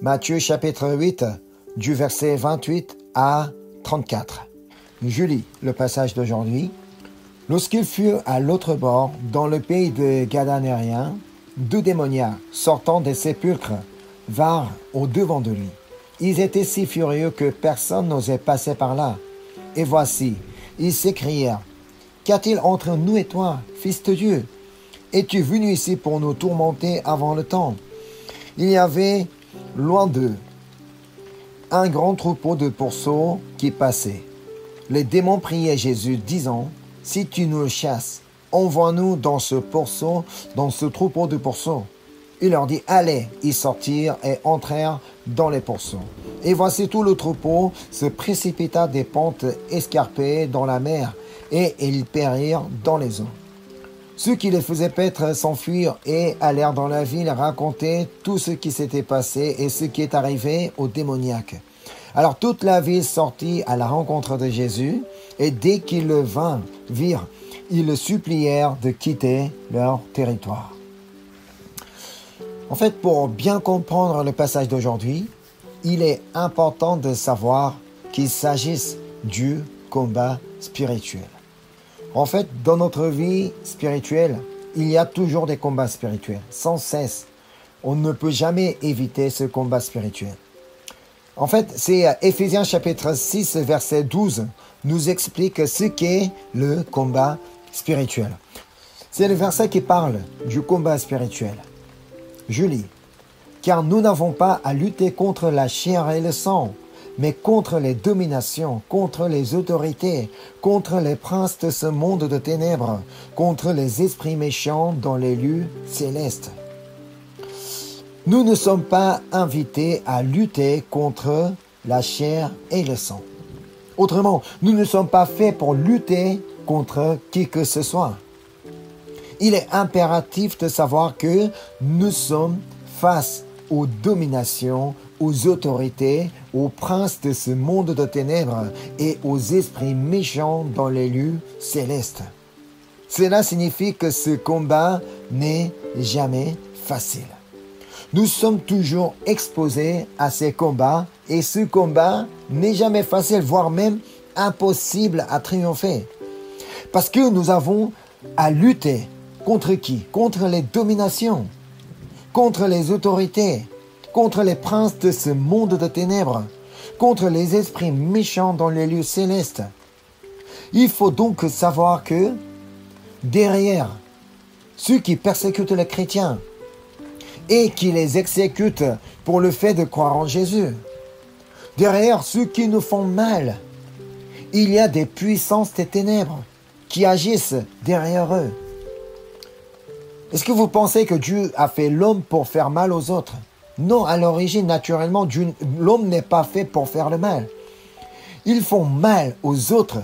Matthieu chapitre 8, du verset 28 à 34. Je lis le passage d'aujourd'hui. Lorsqu'ils furent à l'autre bord, dans le pays des Gadanériens, 2 démoniaques sortant des sépulcres vinrent au-devant de lui. Ils étaient si furieux que personne n'osait passer par là. Et voici, ils s'écrièrent: « Qu'y a-t-il entre nous et toi, Fils de Dieu? Es-tu venu ici pour nous tourmenter avant le temps ?» Il y avait, loin d'eux, un grand troupeau de pourceaux qui passait. Les démons priaient Jésus, disant: « Si tu nous chasses, envoie-nous dans ce pourceau, dans ce troupeau de pourceaux. » Il leur dit: « Allez !» Ils sortirent et entrèrent dans les pourceaux. Et voici tout le troupeau se précipita des pentes escarpées dans la mer, et ils périrent dans les eaux. Ceux qui les faisaient paître s'enfuirent et allèrent dans la ville raconter tout ce qui s'était passé et ce qui est arrivé aux démoniaques. Alors toute la ville sortit à la rencontre de Jésus, et dès qu'ils le virent, ils le supplièrent de quitter leur territoire. En fait, pour bien comprendre le passage d'aujourd'hui, il est important de savoir qu'il s'agisse du combat spirituel. En fait, dans notre vie spirituelle, il y a toujours des combats spirituels, sans cesse. On ne peut jamais éviter ce combat spirituel. En fait, c'est Éphésiens chapitre 6, verset 12, nous explique ce qu'est le combat spirituel. C'est le verset qui parle du combat spirituel. Je lis: « Car nous n'avons pas à lutter contre la chair et le sang, mais contre les dominations, contre les autorités, contre les princes de ce monde de ténèbres, contre les esprits méchants dans les lieux célestes. » Nous ne sommes pas invités à lutter contre la chair et le sang. Autrement, nous ne sommes pas faits pour lutter contre qui que ce soit. Il est impératif de savoir que nous sommes face aux dominations, aux autorités, aux princes de ce monde de ténèbres et aux esprits méchants dans les lieux célestes. Cela signifie que ce combat n'est jamais facile. Nous sommes toujours exposés à ces combats et ce combat n'est jamais facile, voire même impossible à triompher. Parce que nous avons à lutter contre qui? Contre les dominations, contre les autorités, contre les princes de ce monde de ténèbres, contre les esprits méchants dans les lieux célestes. Il faut donc savoir que derrière ceux qui persécutent les chrétiens et qui les exécutent pour le fait de croire en Jésus, derrière ceux qui nous font mal, il y a des puissances des ténèbres qui agissent derrière eux. Est-ce que vous pensez que Dieu a fait l'homme pour faire mal aux autres? Non, à l'origine, naturellement, l'homme n'est pas fait pour faire le mal. Ils font mal aux autres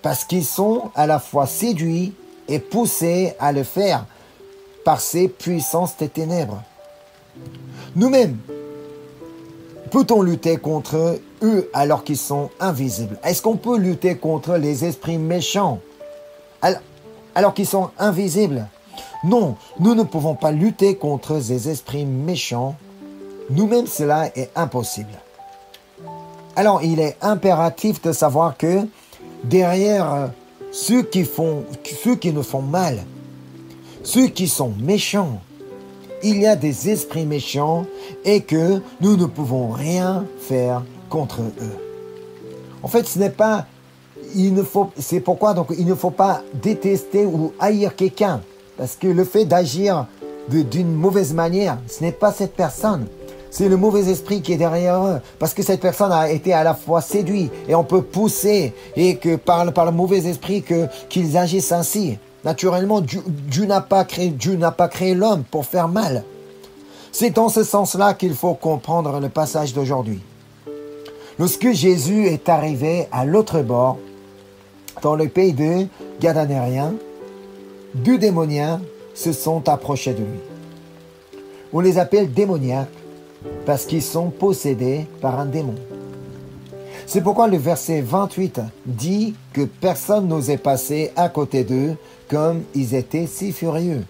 parce qu'ils sont à la fois séduits et poussés à le faire par ces puissances des ténèbres. Nous-mêmes, peut-on lutter contre eux alors qu'ils sont invisibles? Est-ce qu'on peut lutter contre les esprits méchants alors qu'ils sont invisibles? Non, nous ne pouvons pas lutter contre ces esprits méchants. Nous-mêmes, cela est impossible. Alors, il est impératif de savoir que derrière ceux qui nous font mal, ceux qui sont méchants, il y a des esprits méchants et que nous ne pouvons rien faire contre eux. En fait, c'est pourquoi donc il ne faut pas détester ou haïr quelqu'un. Parce que le fait d'agir d'une mauvaise manière, ce n'est pas cette personne. C'est le mauvais esprit qui est derrière eux. Parce que cette personne a été à la fois séduite et on peut pousser et que par le mauvais esprit qu'ils agissent ainsi. Naturellement, Dieu n'a pas créé l'homme pour faire mal. C'est dans ce sens-là qu'il faut comprendre le passage d'aujourd'hui. Lorsque Jésus est arrivé à l'autre bord, dans le pays des Gadanériens, 2 démoniaques se sont approchés de lui. On les appelle démoniaques parce qu'ils sont possédés par un démon. C'est pourquoi le verset 28 dit que personne n'osait passer à côté d'eux comme ils étaient si furieux.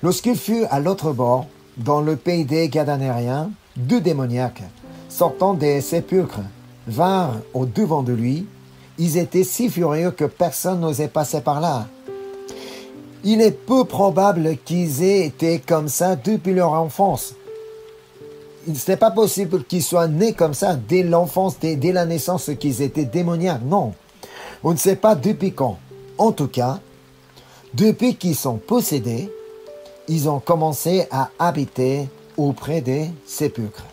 Lorsqu'ils furent à l'autre bord, dans le pays des Gadanériens, 2 démoniaques sortant des sépulcres vinrent au-devant de lui. Ils étaient si furieux que personne n'osait passer par là. Il est peu probable qu'ils aient été comme ça depuis leur enfance. Ce n'est pas possible qu'ils soient nés comme ça dès l'enfance, dès la naissance, qu'ils étaient démoniaques. Non, on ne sait pas depuis quand. En tout cas, depuis qu'ils sont possédés, ils ont commencé à habiter auprès des sépulcres.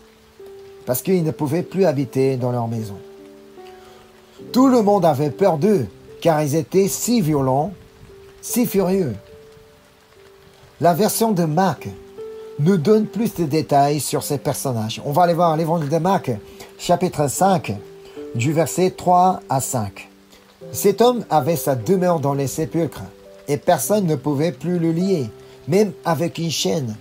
Parce qu'ils ne pouvaient plus habiter dans leur maison. Tout le monde avait peur d'eux, car ils étaient si violents, si furieux. La version de Marc nous donne plus de détails sur ces personnages. On va aller voir l'évangile de Marc, chapitre 5, du verset 3 à 5. Cet homme avait sa demeure dans les sépulcres, et personne ne pouvait plus le lier, même avec une chaîne.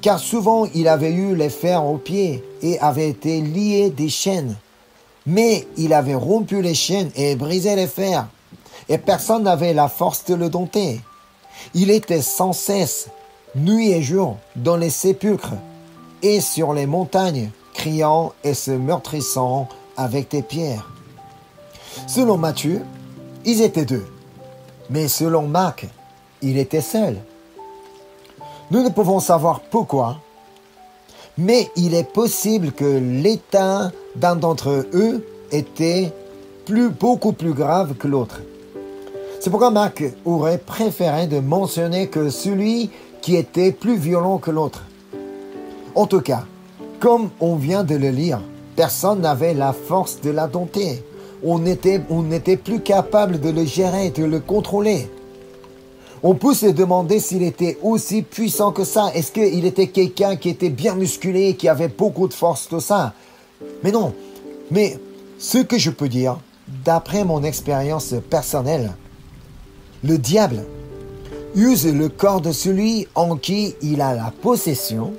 Car souvent il avait eu les fers aux pieds, et avait été lié des chaînes. Mais il avait rompu les chaînes et brisé les fers, et personne n'avait la force de le dompter. Il était sans cesse, nuit et jour, dans les sépulcres et sur les montagnes, criant et se meurtrissant avec des pierres. Selon Matthieu, ils étaient 2, mais selon Marc, il était seul. Nous ne pouvons savoir pourquoi, mais il est possible que l'état d'un d'entre eux était beaucoup plus grave que l'autre. C'est pourquoi Marc aurait préféré de mentionner que celui qui était plus violent que l'autre. En tout cas, comme on vient de le lire, personne n'avait la force de la dompter. On n'était plus capable de le gérer, de le contrôler. On peut se demander s'il était aussi puissant que ça. Est-ce qu'il était quelqu'un qui était bien musclé, qui avait beaucoup de force, tout ça? Mais non. Mais ce que je peux dire, d'après mon expérience personnelle, le diable use le corps de celui en qui il a la possession.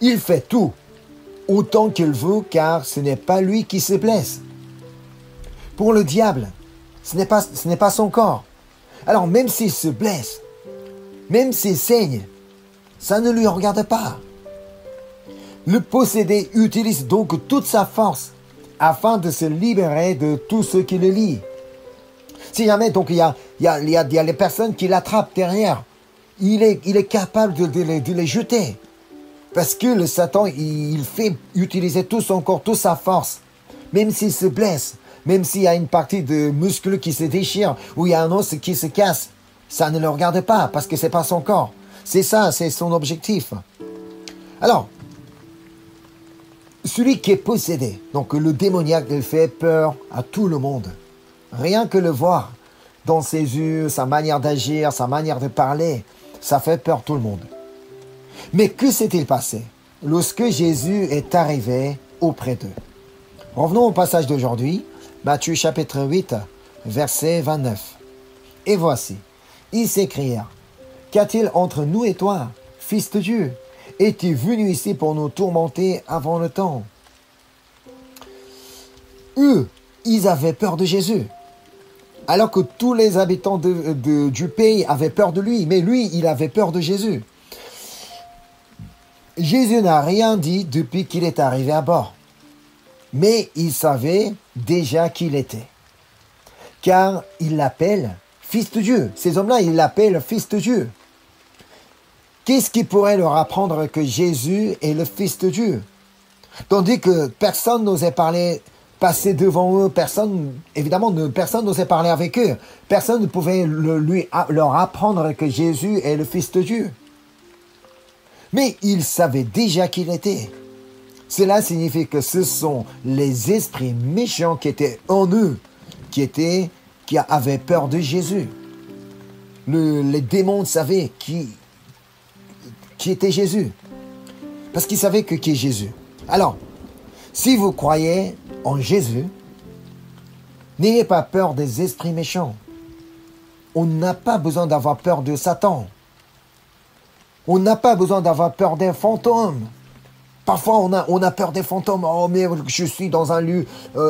Il fait tout, autant qu'il veut, car ce n'est pas lui qui se blesse. Pour le diable, ce n'est pas son corps. Alors même s'il se blesse, même s'il saigne, ça ne lui regarde pas. Le possédé utilise donc toute sa force afin de se libérer de tout ce qui le lie. Si jamais donc il y a les personnes qui l'attrapent derrière, il est capable de les jeter. Parce que le Satan, il fait utiliser tout son corps, toute sa force. Même s'il se blesse, même s'il y a une partie de muscle qui se déchire, ou il y a un os qui se casse, ça ne le regarde pas parce que c'est pas son corps. C'est ça, c'est son objectif. Alors, celui qui est possédé, donc le démoniaque, il fait peur à tout le monde. Rien que le voir dans ses yeux, sa manière d'agir, sa manière de parler, ça fait peur à tout le monde. Mais que s'est-il passé lorsque Jésus est arrivé auprès d'eux? Revenons au passage d'aujourd'hui, Matthieu chapitre 8, verset 29. Et voici, ils s'écrièrent, « Qu'a-t-il entre nous et toi, fils de Dieu? Es-tu venu ici pour nous tourmenter avant le temps ?» Eux, ils avaient peur de Jésus. Alors que tous les habitants du pays avaient peur de lui, mais lui, il avait peur de Jésus. Jésus n'a rien dit depuis qu'il est arrivé à bord. Mais il savait déjà qui il était. Car il l'appelle Fils de Dieu. Ces hommes-là, ils l'appellent Fils de Dieu. Qu'est-ce qui pourrait leur apprendre que Jésus est le Fils de Dieu? Tandis que personne n'osait passer devant eux, personne n'osait parler avec eux. Personne ne pouvait leur apprendre que Jésus est le Fils de Dieu. Mais ils savaient déjà qui il était. Cela signifie que ce sont les esprits méchants qui étaient en eux, qui avaient peur de Jésus. Les démons savaient qui était Jésus. Parce qu'ils savaient qui est Jésus. Alors, si vous croyez en Jésus, n'ayez pas peur des esprits méchants. On n'a pas besoin d'avoir peur de Satan. On n'a pas besoin d'avoir peur des fantômes. Parfois, on a peur des fantômes. Oh, mais je suis dans un lieu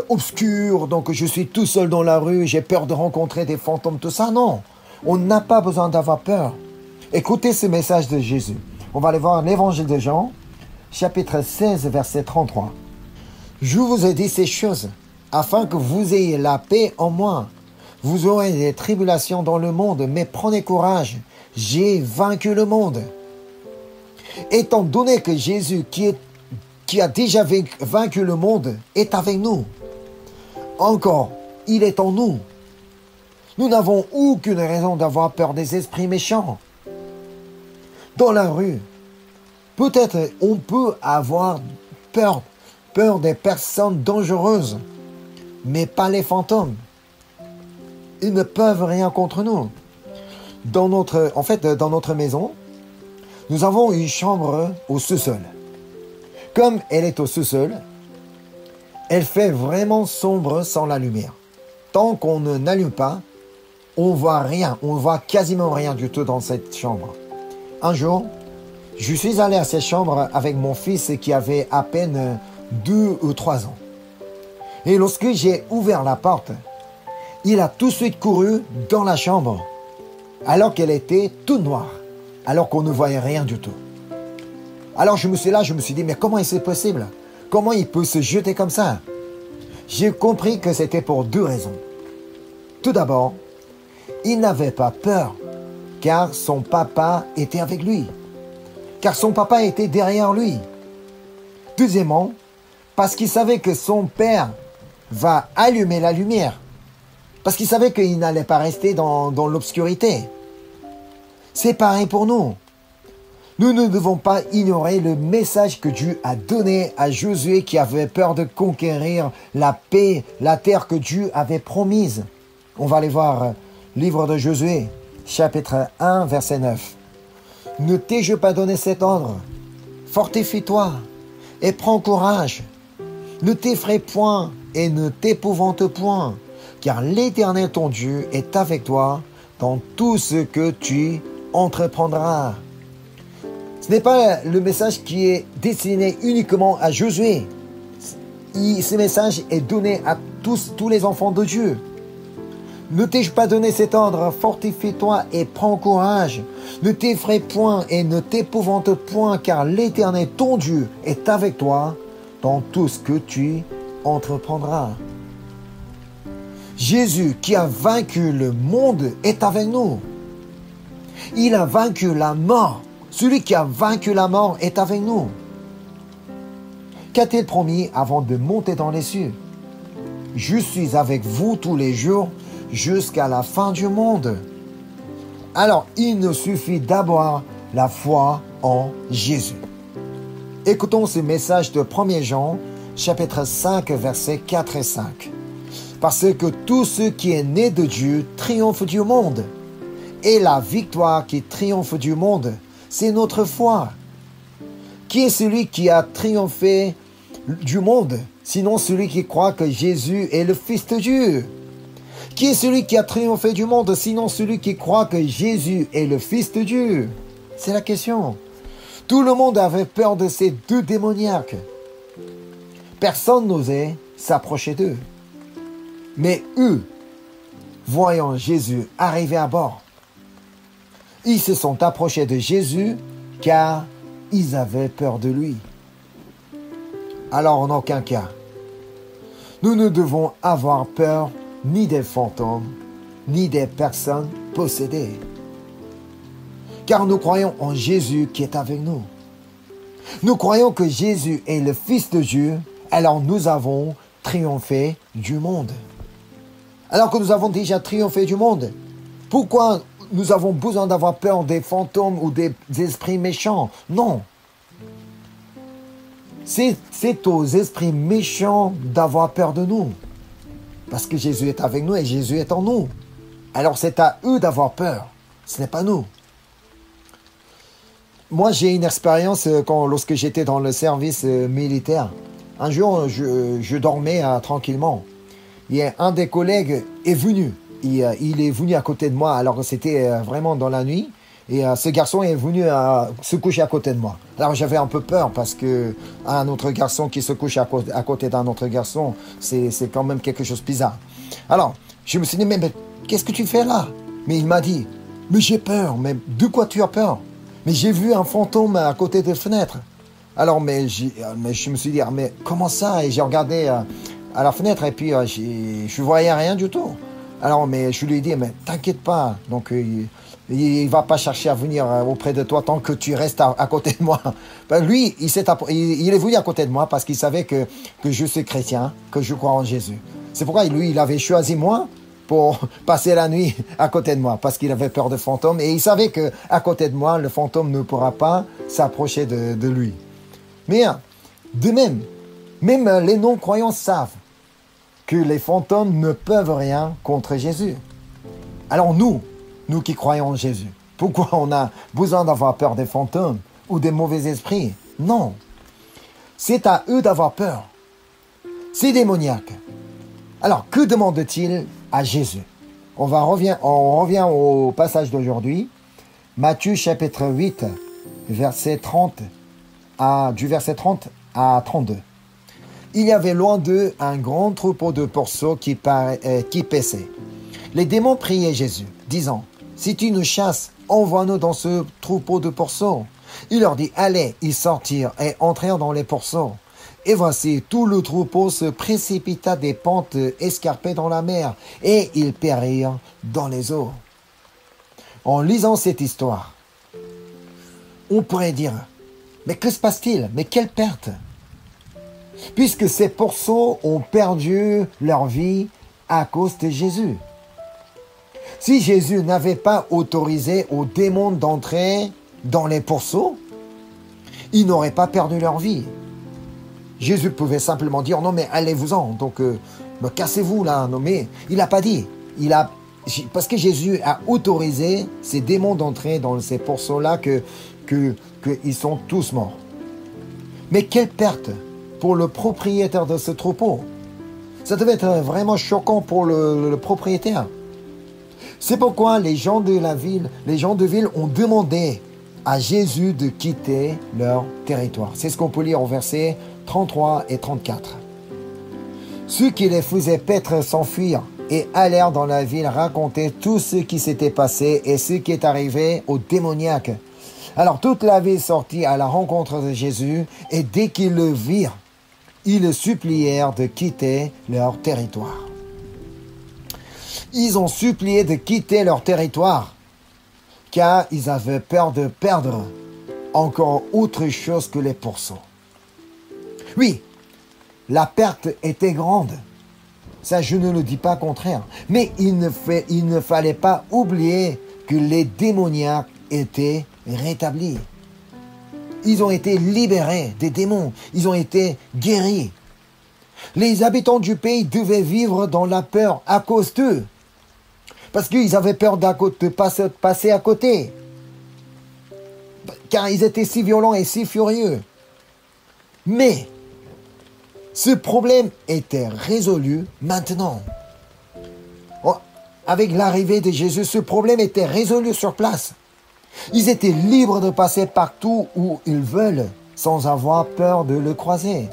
obscur, donc je suis tout seul dans la rue, j'ai peur de rencontrer des fantômes, tout ça. Non, on n'a pas besoin d'avoir peur. Écoutez ce message de Jésus. On va aller voir l'évangile de Jean, chapitre 16, verset 33. Je vous ai dit ces choses, afin que vous ayez la paix en moi. Vous aurez des tribulations dans le monde, mais prenez courage, j'ai vaincu le monde. Étant donné que Jésus, qui a déjà vaincu le monde, est avec nous, encore, il est en nous. Nous n'avons aucune raison d'avoir peur des esprits méchants. Dans la rue, peut-être on peut avoir peur des personnes dangereuses, mais pas les fantômes. Ils ne peuvent rien contre nous. Dans notre maison, nous avons une chambre au sous-sol. Comme elle est au sous-sol, elle fait vraiment sombre sans la lumière. Tant qu'on ne n'allume pas, on voit rien, on voit quasiment rien du tout dans cette chambre. Un jour, je suis allé à cette chambre avec mon fils qui avait à peine 2 ou 3 ans. Et lorsque j'ai ouvert la porte, il a tout de suite couru dans la chambre, alors qu'elle était toute noire, alors qu'on ne voyait rien du tout. Alors je me suis dit, mais comment c'est possible? Comment il peut se jeter comme ça? J'ai compris que c'était pour 2 raisons. Tout d'abord, il n'avait pas peur, car son papa était avec lui, car son papa était derrière lui. Deuxièmement, parce qu'il savait que son père va allumer la lumière, parce qu'il savait qu'il n'allait pas rester dans l'obscurité. C'est pareil pour nous. Nous ne devons pas ignorer le message que Dieu a donné à Josué qui avait peur de conquérir la paix, la terre que Dieu avait promise. On va aller voir livre de Josué, chapitre 1, verset 9. Ne t'ai-je pas donné cet ordre? Fortifie-toi et prends courage. Ne t'effraie point et ne t'épouvante point, car l'Éternel ton Dieu est avec toi dans tout ce que tu entreprendras. Ce n'est pas le message qui est destiné uniquement à Josué. Ce message est donné à tous les enfants de Dieu. Ne t'ai-je pas donné cet ordre? Fortifie-toi et prends courage. Ne t'effraie point et ne t'épouvante point, car l'Éternel ton Dieu est avec toi dans tout ce que tu entreprendras. Jésus qui a vaincu le monde est avec nous. Il a vaincu la mort. Celui qui a vaincu la mort est avec nous. Qu'a-t-il promis avant de monter dans les cieux? Je suis avec vous tous les jours jusqu'à la fin du monde. Alors, il nous suffit d'avoir la foi en Jésus. Écoutons ce message de 1 Jean, chapitre 5, versets 4 et 5. Parce que tout ce qui est né de Dieu triomphe du monde. Et la victoire qui triomphe du monde, c'est notre foi. Qui est celui qui a triomphé du monde, sinon celui qui croit que Jésus est le Fils de Dieu? Qui est celui qui a triomphé du monde, sinon celui qui croit que Jésus est le Fils de Dieu? C'est la question. Tout le monde avait peur de ces 2 démoniaques. Personne n'osait s'approcher d'eux. Mais eux, voyant Jésus arriver à bord, ils se sont approchés de Jésus car ils avaient peur de lui. Alors en aucun cas, nous ne devons avoir peur ni des fantômes, ni des personnes possédées. Car nous croyons en Jésus qui est avec nous. Nous croyons que Jésus est le Fils de Dieu, alors nous avons triomphé du monde. Alors que nous avons déjà triomphé du monde, pourquoi nous avons besoin d'avoir peur des fantômes ou des esprits méchants? Non. C'est aux esprits méchants d'avoir peur de nous. Parce que Jésus est avec nous et Jésus est en nous. Alors c'est à eux d'avoir peur. Ce n'est pas nous. Moi, j'ai une expérience lorsque j'étais dans le service militaire. Un jour, je dormais tranquillement. Et un des collègues est venu. Il est venu à côté de moi, alors que c'était vraiment dans la nuit. Et ce garçon est venu se coucher à côté de moi. Alors j'avais un peu peur parce que un autre garçon qui se couche à côté d'un autre garçon, c'est quand même quelque chose de bizarre. Alors, je me suis dit, mais qu'est-ce que tu fais là? Mais il m'a dit, mais j'ai peur. Mais de quoi tu as peur? Mais j'ai vu un fantôme à côté des fenêtres. Alors, mais je me suis dit, ah, mais comment ça? Et j'ai regardé à la fenêtre et puis je voyais rien du tout. Alors, mais je lui ai dit, mais t'inquiète pas. Donc, il va pas chercher à venir auprès de toi tant que tu restes à côté de moi. Ben, lui, il est venu à côté de moi parce qu'il savait que je suis chrétien, que je crois en Jésus. C'est pourquoi lui, il avait choisi moi pour passer la nuit à côté de moi, parce qu'il avait peur de fantômes. Et il savait que à côté de moi, le fantôme ne pourra pas s'approcher de lui. Mais de même les non-croyants savent que les fantômes ne peuvent rien contre Jésus. Alors nous qui croyons en Jésus, pourquoi on a besoin d'avoir peur des fantômes ou des mauvais esprits? Non, c'est à eux d'avoir peur. C'est démoniaque. Alors, que demande-t-il à Jésus? On revient au passage d'aujourd'hui, Matthieu chapitre 8, du verset 30 à 32. Il y avait loin d'eux un grand troupeau de pourceaux qui paissaient. Les démons priaient Jésus, disant, « Si tu nous chasses, envoie-nous dans ce troupeau de pourceaux. » Il leur dit, « Allez, ils sortirent et entrèrent dans les pourceaux. » Et voici, tout le troupeau se précipita des pentes escarpées dans la mer, et ils périrent dans les eaux. En lisant cette histoire, on pourrait dire, mais que se passe-t-il? Mais quelle perte! Puisque ces pourceaux ont perdu leur vie à cause de Jésus. Si Jésus n'avait pas autorisé aux démons d'entrer dans les pourceaux, ils n'auraient pas perdu leur vie. Jésus pouvait simplement dire, non mais allez-vous-en, donc cassez-vous là. Non mais il n'a pas dit. Parce que Jésus a autorisé ces démons d'entrer dans ces pourceaux-là qu'ils sont tous morts. Mais quelle perte pour le propriétaire de ce troupeau. Ça devait être vraiment choquant pour le propriétaire. C'est pourquoi les gens de ville ont demandé à Jésus de quitter leur territoire. C'est ce qu'on peut lire au verset 33 et 34. Ceux qui les faisaient paître s'enfuirent et allèrent dans la ville raconter tout ce qui s'était passé et ce qui est arrivé aux démoniaques. Alors toute la ville sortit à la rencontre de Jésus et dès qu'ils le virent, ils le supplièrent de quitter leur territoire. Ils ont supplié de quitter leur territoire car ils avaient peur de perdre encore autre chose que les pourceaux. Oui, la perte était grande. Ça, je ne le dis pas contraire. Mais il ne fallait pas oublier que les démoniaques étaient rétablis. Ils ont été libérés des démons. Ils ont été guéris. Les habitants du pays devaient vivre dans la peur à cause d'eux. Parce qu'ils avaient peur de passer à côté. Car ils étaient si violents et si furieux. Mais ce problème était résolu maintenant. Avec l'arrivée de Jésus, ce problème était résolu sur place. Ils étaient libres de passer partout où ils veulent, sans avoir peur de le croiser.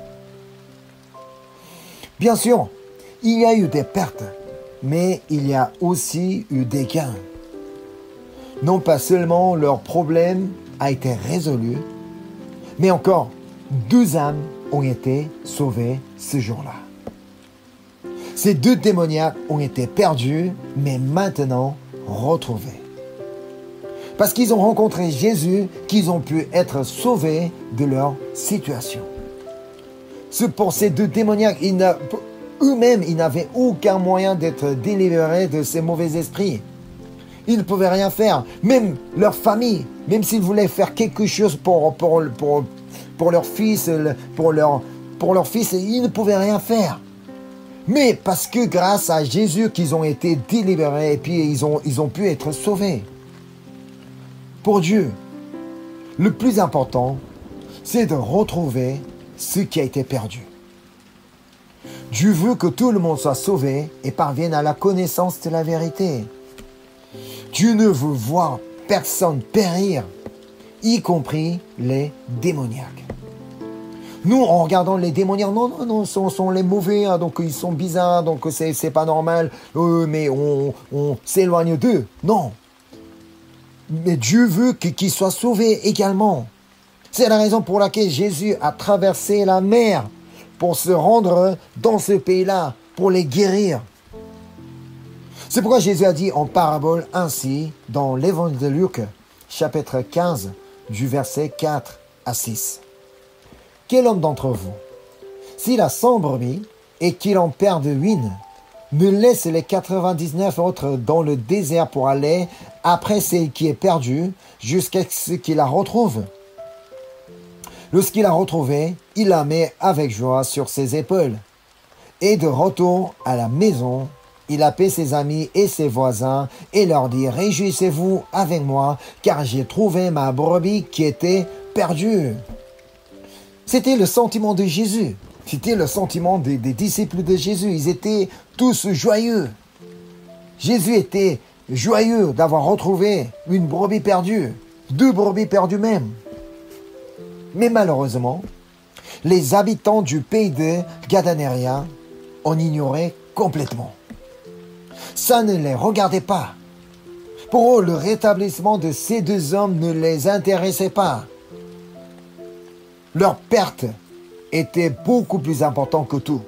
Bien sûr, il y a eu des pertes, mais il y a aussi eu des gains. Non pas seulement leur problème a été résolu, mais encore 2 âmes ont été sauvées ce jour-là. Ces 2 démoniaques ont été perdus, mais maintenant retrouvés. Parce qu'ils ont rencontré Jésus, qu'ils ont pu être sauvés de leur situation. Pour ces 2 démoniaques, eux-mêmes, ils n'avaient aucun moyen d'être délivrés de ces mauvais esprits. Ils ne pouvaient rien faire. Même leur famille, même s'ils voulaient faire quelque chose pour leur fils, ils ne pouvaient rien faire. Mais parce que grâce à Jésus qu'ils ont été délivrés et puis ils ont pu être sauvés. Pour Dieu, le plus important, c'est de retrouver ce qui a été perdu. Dieu veut que tout le monde soit sauvé et parvienne à la connaissance de la vérité. Dieu ne veut voir personne périr, y compris les démoniaques. Nous, en regardant les démoniaques, non, sont les mauvais, hein, donc ils sont bizarres, donc c'est pas normal, mais on s'éloigne d'eux. Non. Mais Dieu veut qu'ils soient sauvés également. C'est la raison pour laquelle Jésus a traversé la mer pour se rendre dans ce pays-là, pour les guérir. C'est pourquoi Jésus a dit en parabole ainsi dans l'évangile de Luc, chapitre 15, du verset 4 à 6. Quel homme d'entre vous, s'il a 100 brebis et qu'il en perde une, ne laisse les 99 autres dans le désert pour aller après celle qui est perdue jusqu'à ce qu'il la retrouve? Lorsqu'il l'a retrouvée, il la met avec joie sur ses épaules. Et de retour à la maison, il appelle ses amis et ses voisins et leur dit « Réjouissez-vous avec moi, car j'ai trouvé ma brebis qui était perdue. » C'était le sentiment de Jésus. C'était le sentiment des disciples de Jésus. Ils étaient tous joyeux. Jésus était joyeux d'avoir retrouvé une brebis perdue, 2 brebis perdues même. Mais malheureusement, les habitants du pays de Gadanéria en ignoraient complètement. Ça ne les regardait pas. Pour eux, le rétablissement de ces 2 hommes ne les intéressait pas. Leur perte était beaucoup plus importante que tout.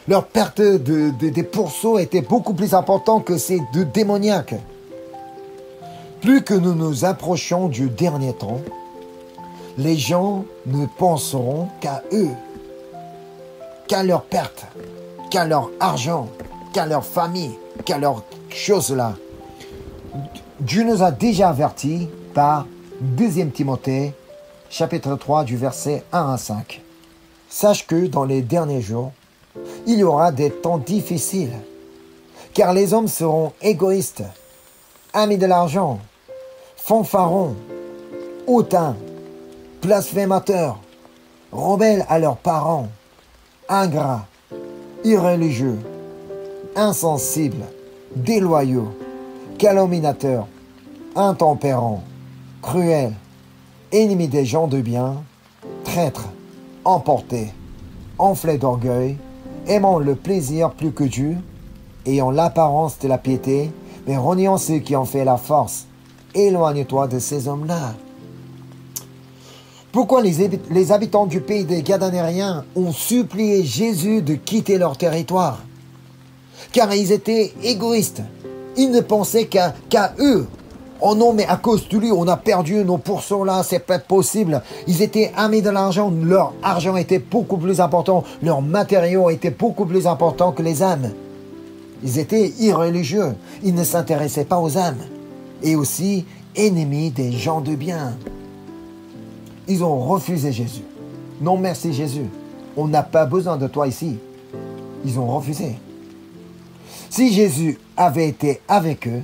Leur perte des pourceaux était beaucoup plus importante que ces 2 démoniaques. Plus que nous nous approchons du dernier temps, les gens ne penseront qu'à eux, qu'à leur perte, qu'à leur argent, qu'à leur famille, qu'à leurs choses-là. Dieu nous a déjà avertis par 2 Timothée, chapitre 3, du verset 1 à 5. Sache que dans les derniers jours, il y aura des temps difficiles, car les hommes seront égoïstes, amis de l'argent, fanfarons, hautains, blasphémateurs, rebelles à leurs parents, ingrats, irréligieux, insensibles, déloyaux, calomniateurs, intempérants, cruels, ennemis des gens de bien, traîtres, emportés, enflés d'orgueil, aimant le plaisir plus que Dieu, ayant l'apparence de la piété, mais reniant ceux qui en fait la force. Éloigne-toi de ces hommes-là. Pourquoi les habitants du pays des Gadanériens ont supplié Jésus de quitter leur territoire? Car ils étaient égoïstes. Ils ne pensaient qu'à eux. Oh non, mais à cause de lui, on a perdu nos pourceaux là, c'est pas possible. Ils étaient amis de l'argent, leur argent était beaucoup plus important, leurs matériaux étaient beaucoup plus importants que les âmes. Ils étaient irréligieux, ils ne s'intéressaient pas aux âmes. Et aussi ennemis des gens de bien. Ils ont refusé Jésus. Non merci Jésus, on n'a pas besoin de toi ici. Ils ont refusé. Si Jésus avait été avec eux,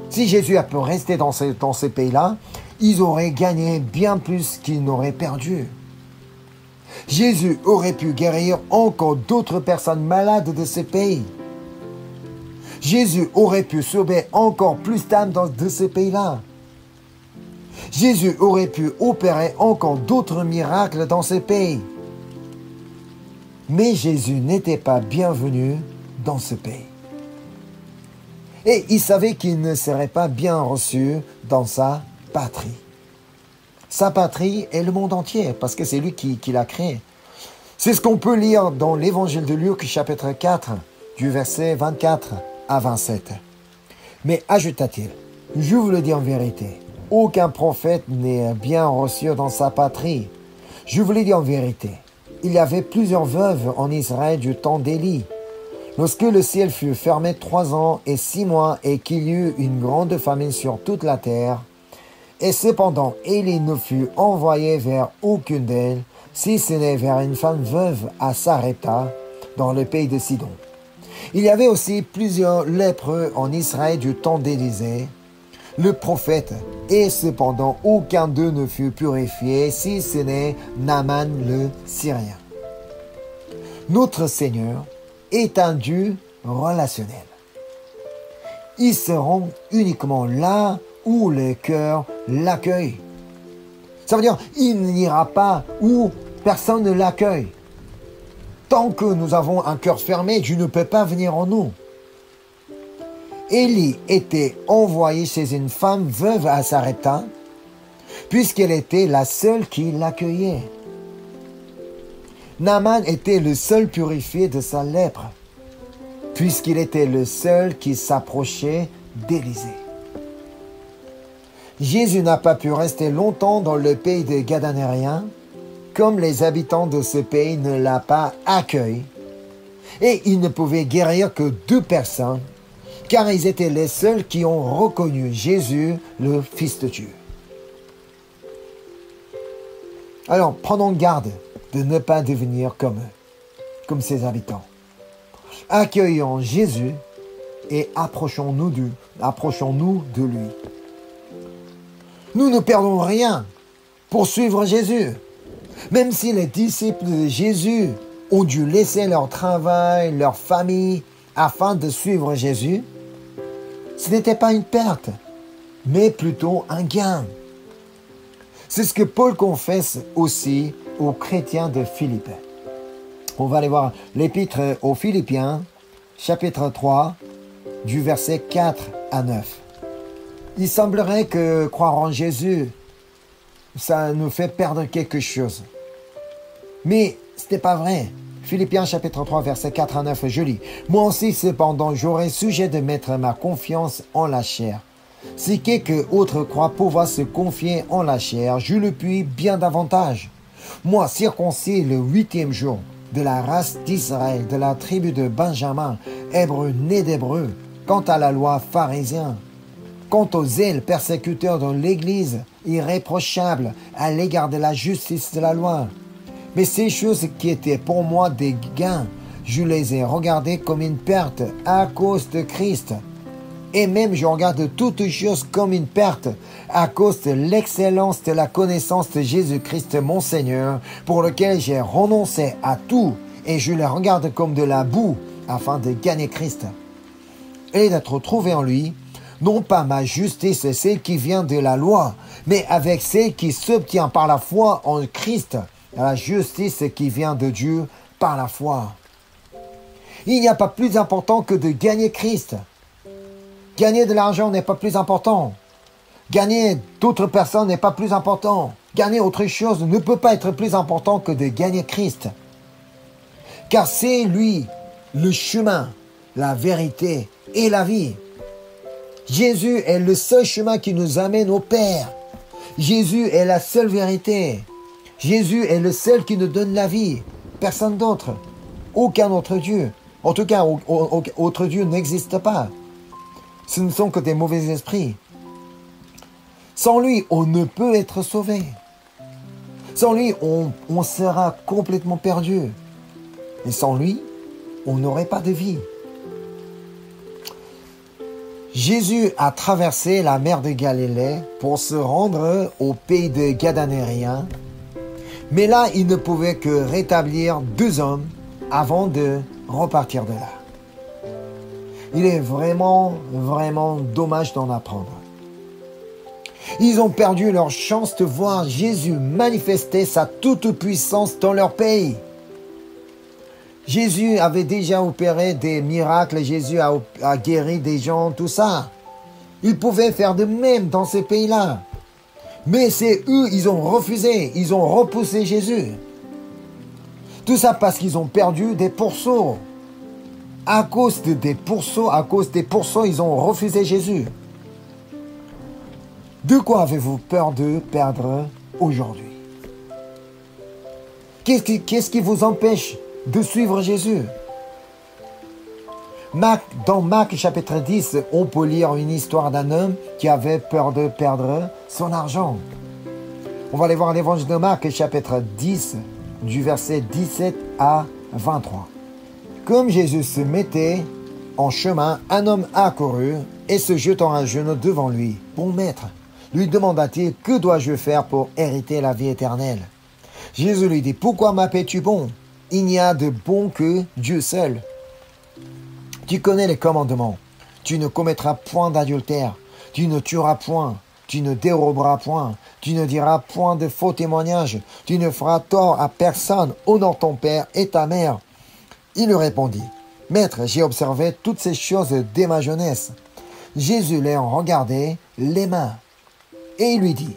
si Jésus a pu rester dans ce pays-là, ils auraient gagné bien plus qu'ils n'auraient perdu. Jésus aurait pu guérir encore d'autres personnes malades de ce pays. Jésus aurait pu sauver encore plus d'âmes de ce pays-là. Jésus aurait pu opérer encore d'autres miracles dans ce pays. Mais Jésus n'était pas bienvenu dans ce pays. Et il savait qu'il ne serait pas bien reçu dans sa patrie. Sa patrie est le monde entier, parce que c'est lui qui l'a créé. C'est ce qu'on peut lire dans l'évangile de Luc, chapitre 4, du verset 24 à 27. Mais ajouta-t-il, je vous le dis en vérité, aucun prophète n'est bien reçu dans sa patrie. Je vous le dis en vérité, il y avait plusieurs veuves en Israël du temps d'Élie. Lorsque le ciel fut fermé 3 ans et 6 mois et qu'il y eut une grande famine sur toute la terre, et cependant Élie ne fut envoyé vers aucune d'elles, si ce n'est vers une femme veuve à Sarepta, dans le pays de Sidon. Il y avait aussi plusieurs lépreux en Israël du temps d'Élisée, le prophète, et cependant aucun d'eux ne fut purifié, si ce n'est Naaman le Syrien. Notre Seigneur est un Dieu relationnel. Ils seront uniquement là où le cœur l'accueille. Ça veut dire, il n'ira pas où personne ne l'accueille. Tant que nous avons un cœur fermé, Dieu ne peut pas venir en nous. Élie était envoyé chez une femme veuve à Sarepta, puisqu'elle était la seule qui l'accueillait. Naaman était le seul purifié de sa lèpre, puisqu'il était le seul qui s'approchait d'Élisée. Jésus n'a pas pu rester longtemps dans le pays des Gadanéens, comme les habitants de ce pays ne l'ont pas accueilli, et il ne pouvait guérir que 2 personnes, car ils étaient les seuls qui ont reconnu Jésus, le Fils de Dieu. Alors, prenons garde de ne pas devenir comme eux, comme ses habitants. Accueillons Jésus et approchons-nous de lui. Nous ne perdons rien pour suivre Jésus. Même si les disciples de Jésus ont dû laisser leur travail, leur famille, afin de suivre Jésus, ce n'était pas une perte, mais plutôt un gain. C'est ce que Paul confesse aussi aux chrétiens de Philippe. On va aller voir l'épître aux Philippiens, chapitre 3, du verset 4 à 9. Il semblerait que croire en Jésus, ça nous fait perdre quelque chose. Mais ce n'est pas vrai. Philippiens chapitre 3, verset 4 à 9, je lis. « Moi aussi, cependant, j'aurai sujet de mettre ma confiance en la chair. Si quelque autre croit pouvoir se confier en la chair, je le puis bien davantage. Moi, circoncis le 8e jour, de la race d'Israël, de la tribu de Benjamin, hébreu né d'hébreu, quant à la loi pharisien, quant au zèle persécuteur de l'Église, irréprochable à l'égard de la justice de la loi. Mais ces choses qui étaient pour moi des gains, je les ai regardées comme une perte à cause de Christ. Et même je regarde toutes choses comme une perte à cause de l'excellence de la connaissance de Jésus-Christ mon Seigneur, pour lequel j'ai renoncé à tout, et je les regarde comme de la boue afin de gagner Christ. Et d'être trouvé en lui, non pas ma justice, celle qui vient de la loi, mais avec celle qui s'obtient par la foi en Christ, la justice qui vient de Dieu par la foi. Il n'y a pas plus important que de gagner Christ. Gagner de l'argent n'est pas plus important. Gagner d'autres personnes n'est pas plus important. Gagner autre chose ne peut pas être plus important que de gagner Christ. Car c'est lui le chemin, la vérité et la vie. Jésus est le seul chemin qui nous amène au Père. Jésus est la seule vérité. Jésus est le seul qui nous donne la vie. Personne d'autre. Aucun autre Dieu. En tout cas, autre Dieu n'existe pas. Ce ne sont que des mauvais esprits. Sans lui, on ne peut être sauvé. Sans lui, on sera complètement perdu. Et sans lui, on n'aurait pas de vie. Jésus a traversé la mer de Galilée pour se rendre au pays des Gadanéens. Mais là, il ne pouvait que rétablir 2 hommes avant de repartir de là. Il est vraiment dommage d'en apprendre. Ils ont perdu leur chance de voir Jésus manifester sa toute-puissance dans leur pays. Jésus avait déjà opéré des miracles, Jésus a guéri des gens, tout ça. Il pouvait faire de même dans ces pays-là. Mais c'est eux, ils ont refusé, ils ont repoussé Jésus. Tout ça parce qu'ils ont perdu des pourceaux. À cause des pourceaux, ils ont refusé Jésus. De quoi avez-vous peur de perdre aujourd'hui? Qu'est-ce qui vous empêche de suivre Jésus? Dans Marc chapitre 10, on peut lire une histoire d'un homme qui avait peur de perdre son argent. On va aller voir l'évangile de Marc chapitre 10, du verset 17 à 23. Comme Jésus se mettait en chemin, un homme accourut et se jetant à genoux devant lui. « Bon maître, lui demanda-t-il, que dois-je faire pour hériter la vie éternelle ?» Jésus lui dit, « Pourquoi m'appelles-tu bon? Il n'y a de bon que Dieu seul. Tu connais les commandements. Tu ne commettras point d'adultère. Tu ne tueras point. Tu ne déroberas point. Tu ne diras point de faux témoignages. Tu ne feras tort à personne. Honore ton père et ta mère. » Il lui répondit, « Maître, j'ai observé toutes ces choses dès ma jeunesse. » Jésus les en regardait les mains. Et il lui dit,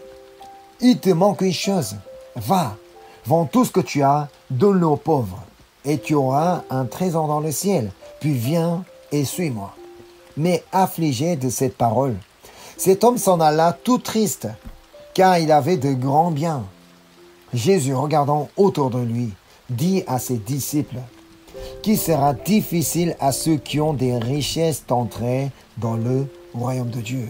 Il te manque une chose. Va, vends tout ce que tu as, donne-le aux pauvres, et tu auras un trésor dans le ciel. Puis viens et suis-moi. » Mais affligé de cette parole, cet homme s'en alla tout triste, car il avait de grands biens. Jésus, regardant autour de lui, dit à ses disciples qu'il sera difficile à ceux qui ont des richesses d'entrer dans le royaume de Dieu.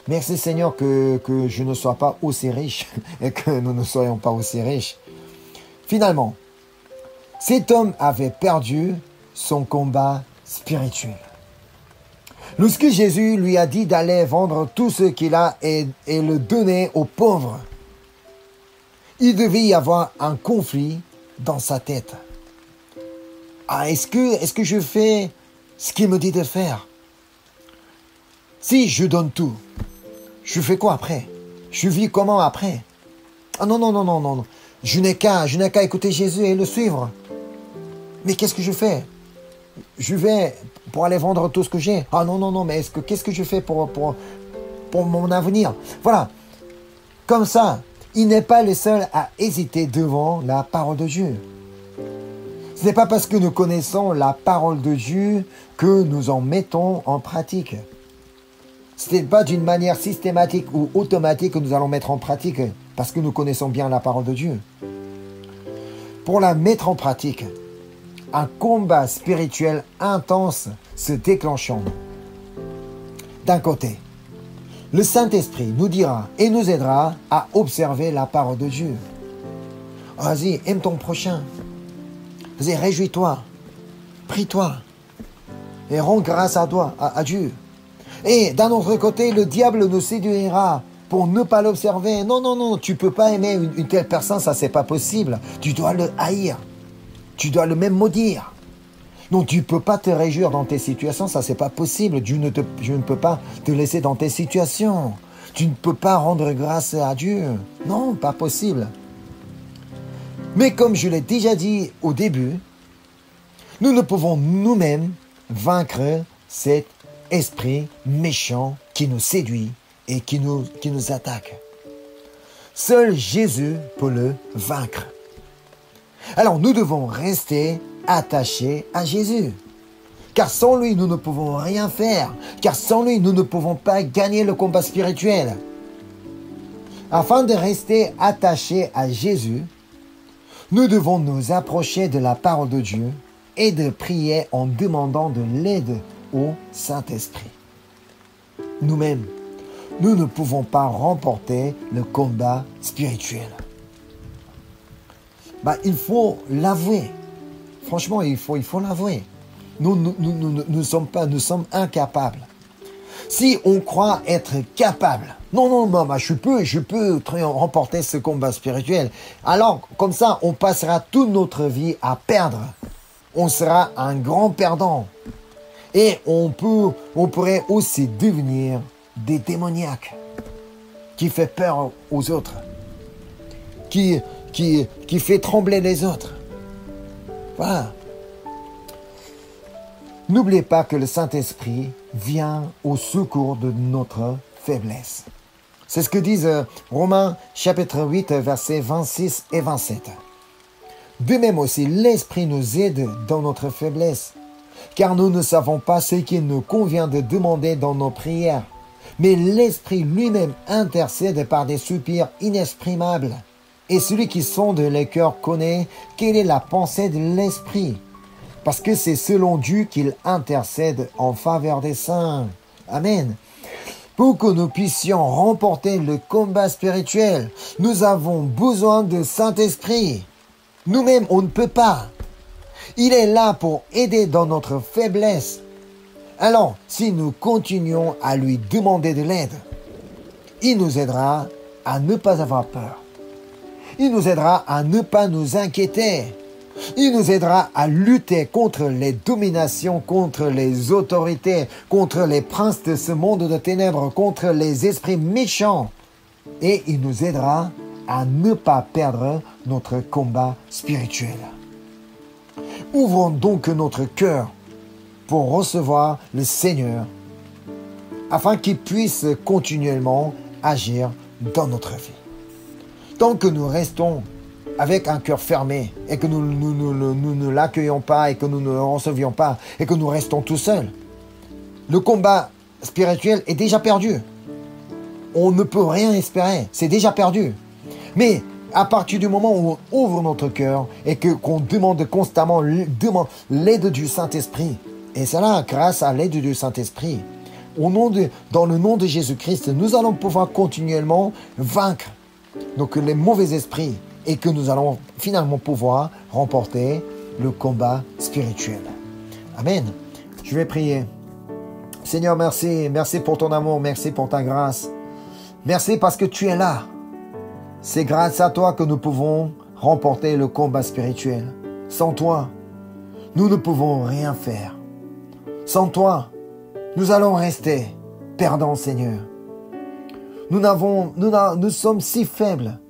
Merci Seigneur que je ne sois pas aussi riche et que nous ne soyons pas aussi riches. Finalement, cet homme avait perdu son combat spirituel. Lorsque Jésus lui a dit d'aller vendre tout ce qu'il a et le donner aux pauvres, il devait y avoir un conflit dans sa tête. Ah, est-ce que je fais ce qu'il me dit de faire? Si je donne tout, je fais quoi après? Je vis comment après? Ah non, non, non, non, non. Je n'ai qu'à écouter Jésus et le suivre. Mais qu'est-ce que je fais? Je vais pour aller vendre tout ce que j'ai. Ah non, non, non, mais qu'est-ce que je fais pour mon avenir? Voilà. Comme ça, il n'est pas le seul à hésiter devant la parole de Dieu. Ce n'est pas parce que nous connaissons la parole de Dieu que nous en mettons en pratique. Ce n'est pas d'une manière systématique ou automatique que nous allons mettre en pratique parce que nous connaissons bien la parole de Dieu. Pour la mettre en pratique, un combat spirituel intense se déclenchant. D'un côté, le Saint-Esprit nous dira et nous aidera à observer la parole de Dieu. Vas-y, aime ton prochain. Vas-y, réjouis-toi. Prie-toi. Et rends grâce à Dieu. Et d'un autre côté, le diable nous séduira pour ne pas l'observer. Non, non, non, tu ne peux pas aimer une telle personne, ça c'est pas possible. Tu dois le haïr. Tu dois le même maudire. Non, tu ne peux pas te réjouir dans tes situations, ça c'est pas possible. Je ne peux pas te laisser dans tes situations. Tu ne peux pas rendre grâce à Dieu. Non, pas possible. Mais comme je l'ai déjà dit au début, nous ne pouvons nous-mêmes vaincre cet esprit méchant qui nous séduit et qui nous attaque. Seul Jésus peut le vaincre. Alors nous devons rester attachés à Jésus. Car sans lui, nous ne pouvons rien faire. Car sans lui, nous ne pouvons pas gagner le combat spirituel. Afin de rester attachés à Jésus, nous devons nous approcher de la parole de Dieu et de prier en demandant de l'aide au Saint-Esprit. Nous-mêmes, nous ne pouvons pas remporter le combat spirituel. Il faut l'avouer. Franchement, il faut l'avouer. Nous sommes incapables. Si on croit être capable, non, je peux remporter ce combat spirituel. Alors, comme ça, on passera toute notre vie à perdre. On sera un grand perdant. Et on pourrait aussi devenir des démoniaques qui fait peur aux autres, qui fait trembler les autres. Voilà. N'oubliez pas que le Saint-Esprit vient au secours de notre faiblesse. C'est ce que disent Romains chapitre 8, versets 26 et 27. De même aussi, l'Esprit nous aide dans notre faiblesse, car nous ne savons pas ce qu'il nous convient de demander dans nos prières. Mais l'Esprit lui-même intercède par des soupirs inexprimables. Et celui qui sonde les cœurs connaît quelle est la pensée de l'Esprit, parce que c'est selon Dieu qu'il intercède en faveur des saints. Amen. Pour que nous puissions remporter le combat spirituel, nous avons besoin de Saint-Esprit. Nous-mêmes, on ne peut pas. Il est là pour aider dans notre faiblesse. Alors, si nous continuons à lui demander de l'aide, il nous aidera à ne pas avoir peur. Il nous aidera à ne pas nous inquiéter. Il nous aidera à lutter contre les dominations, contre les autorités, contre les princes de ce monde de ténèbres, contre les esprits méchants. Et il nous aidera à ne pas perdre notre combat spirituel. Ouvrons donc notre cœur pour recevoir le Seigneur, afin qu'il puisse continuellement agir dans notre vie. Tant que nous restons avec un cœur fermé et que nous ne l'accueillons pas et que nous ne le recevions pas et que nous restons tout seuls, le combat spirituel est déjà perdu. On ne peut rien espérer, c'est déjà perdu. Mais à partir du moment où on ouvre notre cœur et qu'on demande constamment l'aide du Saint-Esprit, et cela grâce à l'aide du Saint-Esprit, dans le nom de Jésus-Christ, nous allons pouvoir continuellement vaincre donc les mauvais esprits et que nous allons finalement pouvoir remporter le combat spirituel. Amen. Je vais prier. Seigneur, merci. Merci pour ton amour. Merci pour ta grâce. Merci parce que tu es là. C'est grâce à toi que nous pouvons remporter le combat spirituel. Sans toi, nous ne pouvons rien faire. Sans toi, nous allons rester perdants, Seigneur. Nous sommes si faibles.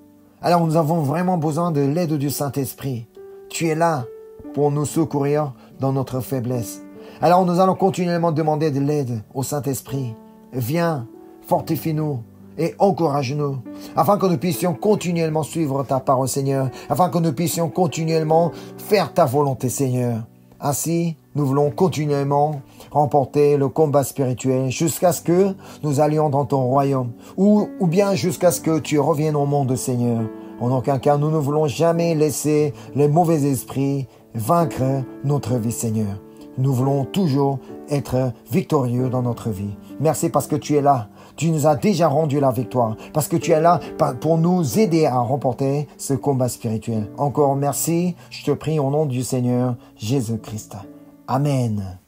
Alors nous avons vraiment besoin de l'aide du Saint-Esprit. Tu es là pour nous secourir dans notre faiblesse. Alors nous allons continuellement demander de l'aide au Saint-Esprit. Viens, fortifie-nous et encourage-nous, afin que nous puissions continuellement suivre ta parole, Seigneur, afin que nous puissions continuellement faire ta volonté, Seigneur. Ainsi, nous voulons continuellement remporter le combat spirituel jusqu'à ce que nous allions dans ton royaume ou bien jusqu'à ce que tu reviennes au monde, Seigneur. En aucun cas, nous ne voulons jamais laisser les mauvais esprits vaincre notre vie, Seigneur. Nous voulons toujours être victorieux dans notre vie. Merci parce que tu es là. Tu nous as déjà rendu la victoire. Parce que tu es là pour nous aider à remporter ce combat spirituel. Encore merci. Je te prie au nom du Seigneur Jésus-Christ. Amen.